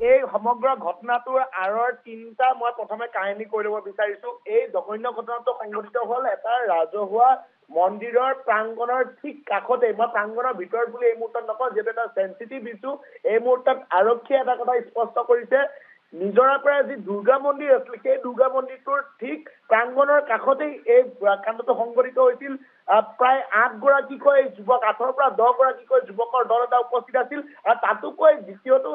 এই সমগ্ৰ ঘটনাটোৰ আঁৰৰ তিনিটা মই প্ৰথমে কাহিনী কৈ ল'ব বিচাৰিছো। এই জঘন্য ঘটনাটো সংঘটিত হ'ল এটা ৰাজহুৱা মন্দিৰৰ প্ৰাংগণৰ ঠিক কাষতে। মই প্ৰাংগণৰ ভিতৰত বুলি এই মুহূৰ্তত নকওঁ, যিহেতু এটা চেঞ্চিটিভ ইছ্যু। এই মুহূৰ্তত আৰক্ষীয়ে এটা কথা স্পষ্ট কৰিছে, নিজৰাৰ পৰা যি দুৰ্গা মন্দিৰ আছিল সেই দুৰ্গা মন্দিৰটোৰ ঠিক প্ৰাংগণৰ কাষতেই এই কাণ্ডটো সংঘটিত হৈছিল। প্ৰায় 8 গৰাকীকৈ যুৱক, 8ৰ পৰা 10 গৰাকীকৈ যুৱকৰ দল এটা উপস্থিত আছিল। আৰু তাতোকৈ দ্বিতীয়টো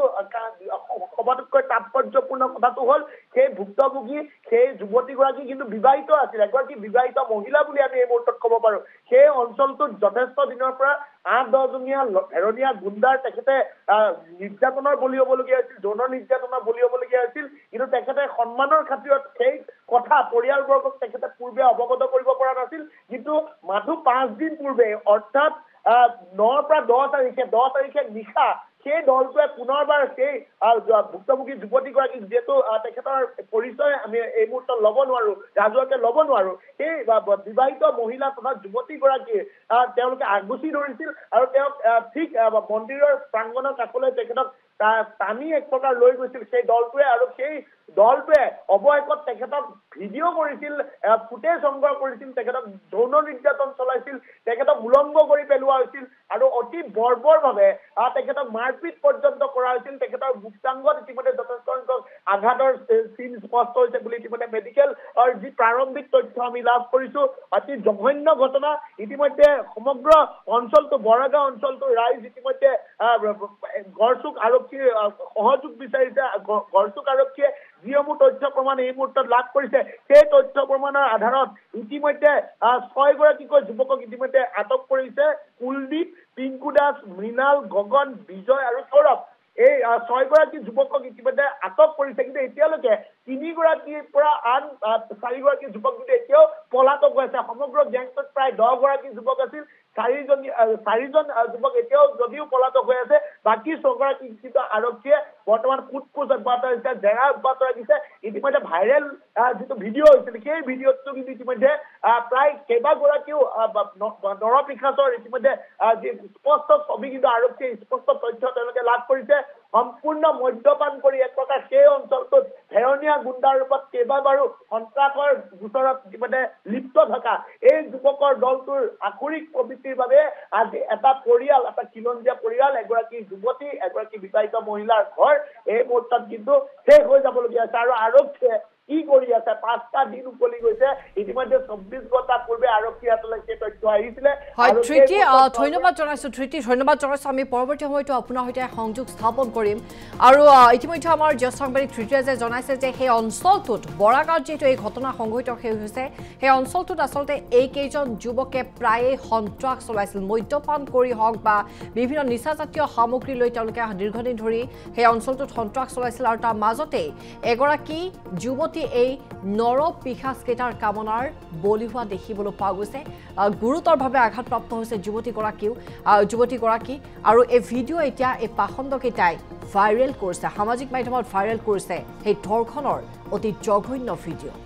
সবাতোতকৈ তাৎপৰ্যপূৰ্ণ কথাটো হ'ল সেই ভুক্তভোগী সেই যুৱতীগৰাকী কিন্তু বিবাহিত আছিল, এগৰাকী বিবাহিত মহিলা বুলি আমি এই মুহূৰ্তত ক'ব পাৰো। সেই অঞ্চলটোত যথেষ্ট দিনৰ পৰা 8-10 জনীয়া হেৰণীয়া গুণ্ডাৰ তেখেতে নিৰ্যাতনৰ বলি হ'বলগীয়া হৈছিল, যৌন নিৰ্যাতনৰ বলি হ'বলগীয়া হৈছিল। কিন্তু তেখেতে সন্মানৰ খাতিৰত সেই কথা পৰিয়ালবৰ্গক তেখেতে পূৰ্বে অৱগত কৰিব পৰা নাছিল। কিন্তু মাথো 5 দিন পূৰ্বে, অৰ্থাৎ 9-ৰ পৰা 10 তাৰিখে নিশা সেই দলটোৱে পুনৰবাৰ সেই ভুক্তভোগী যুৱতীগৰাকীক, যিহেতু তেখেতৰ পৰিচয় আমি এই মুহূৰ্তত ল'ব নোৱাৰো, ৰাজহুৱাকে ল'ব নোৱাৰো, সেই বিবাহিত মহিলা তথা যুৱতীগৰাকীয়ে তেওঁলোকে আগুচি ধৰিছিল আৰু তেওঁক ঠিক মন্দিৰৰ প্ৰাংগণৰ কাষলৈ তেখেতক টানি এক প্ৰকাৰ লৈ গৈছিল সেই দলটোৱে। আৰু সেই দলটোৱে অৱশেষত তেখেতক ভিডিঅ' কৰিছিল, ফুটেজ সংগ্ৰহ কৰিছিল, তেখেতক যৌন নিৰ্যাতন চলাইছিল, তেখেতক উলংগ কৰি পেলোৱা হৈছিল আৰু অতি বৰ্বৰভাৱে তেখেতক মাৰপিট পৰ্যন্ত কৰা হৈছিল। তেখেতৰ গুপ্তাংগত ইতিমধ্যে যথেষ্ট সংখ্যক আঘাতৰ চিন স্পষ্ট হৈছে বুলি ইতিমধ্যে মেডিকেল যি প্ৰাৰম্ভিক তথ্য আমি লাভ কৰিছো। অতি জঘন্য ঘটনা। ইতিমধ্যে সমগ্ৰ অঞ্চলটো, বৰাগাঁও অঞ্চলটো ৰাইজ ইতিমধ্যে গড়চুক আৰক্ষীৰ সহযোগ বিচাৰিছে। গড়চুক আৰক্ষীয়ে যিসমূহ তথ্য প্ৰমাণ এই মুহূৰ্তত লাভ কৰিছে, সেই তথ্য প্ৰমাণৰ আধাৰত ইতিমধ্যে 6 গৰাকীকৈ যুৱকক ইতিমধ্যে আটক কৰিছে। কুলদীপ, পিংকু দাস, মৃণাল, গগন, বিজয় আৰু সৌৰভ, এই 6 গৰাকী যুৱকক ইতিমধ্যে আটক কৰিছে। কিন্তু এতিয়ালৈকে 3 গৰাকীৰ পৰা আন 4 গৰাকী যুৱক কিন্তু এতিয়াও পলাতক হৈ আছে। সমগ্ৰ গেংটোত প্ৰায় 10 গৰাকী যুৱক আছিল, 4জন যুৱক এতিয়াও যদিও পলাতক হৈ আছে। বাকী 6 গৰাকী কিন্তু আৰক্ষীয়ে বৰ্তমান সোধ-পোছ অব্যাহত ৰাখিছে, জেৰা অব্যাহত ৰাখিছে। ইতিমধ্যে ভাইৰেল যিটো ভিডিঅ' হৈছিল সেই ভিডিঅ'টো কিন্তু ইতিমধ্যে প্ৰায় কেইবাগৰাকীও নৰপিশাচৰ ইতিমধ্যে যি স্পষ্ট ছবি কিন্তু আৰক্ষীয়ে স্পষ্ট তথ্য তেওঁলোকে লাভ কৰিছে। সম্পূৰ্ণ মদ্যপান কৰি এক প্ৰকাৰ সেই অঞ্চলটোত হেৰণীয়া গুণ্ডাৰ ৰূপত কেইবাবাৰো সন্ত্ৰাসৰ গোচৰত ইতিমধ্যে লিপ্ত থকা এই যুৱকৰ দলটোৰ আখৰিক প্ৰবৃত্তিৰ বাবে আজি এটা পৰিয়াল, এটা খিলঞ্জীয়া পৰিয়াল, এগৰাকী যুৱতী, এগৰাকী বিবাহিত মহিলাৰ ঘৰ এই মুহূৰ্তত কিন্তু শেষ হৈ যাবলগীয়া আছে। আৰু আৰক্ষীয়ে কি কৰি আছে? 5টা দিন উকলি গৈছে। ইতিমধ্যে 24 ঘণ্টা পূৰ্বে আৰক্ষীৰ হাতলৈ সেই তথ্য আহিছিলে। ধন্যবাদ জনাইছো ধৃতি, ধন্যবাদ জনাইছো। আমি পৰৱৰ্তী সময়তো আপোনাৰ সৈতে সংযোগ স্থাপন কৰিম। আৰু ইতিমধ্যে আমাৰ জ্যেষ্ঠ সাংবাদিক ধৃতিয়ে যে জনাইছে যে সেই অঞ্চলটোত বৰাগাঁৱত যিহেতু এই ঘটনা সংঘটিত হৈছে, সেই অঞ্চলটোত আচলতে এইকেইজন যুৱকে প্ৰায়ে সন্ত্ৰাস চলাইছিল। মদ্যপান কৰি হওক বা বিভিন্ন নিচাজাতীয় সামগ্ৰী লৈ তেওঁলোকে দীৰ্ঘদিন ধৰি সেই অঞ্চলটোত সন্ত্ৰাস চলাইছিল। আৰু তাৰ মাজতেই এগৰাকী যুৱতী এই নৰপিশাচকেইটাৰ কামনাৰ বলি হোৱা দেখিবলৈ পোৱা গৈছে। গুৰুতৰভাৱে আঘাতপ্ৰাপ্ত হৈছে যুৱতীগৰাকী। আৰু এই ভিডিঅ' এতিয়া এই পাখণ্ডকেইটাই ভাইৰেল কৰিছে, সামাজিক মাধ্যমত ভাইৰেল কৰিছে সেই ধৰ্ষণৰ অতি জঘন্য ভিডিঅ'।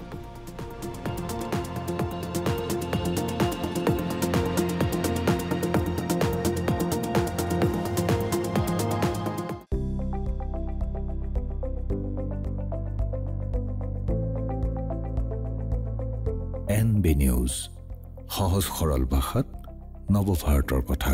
NB নিউজ, সহজ সৰল ভাষাত নৱভাৰতৰ কথা।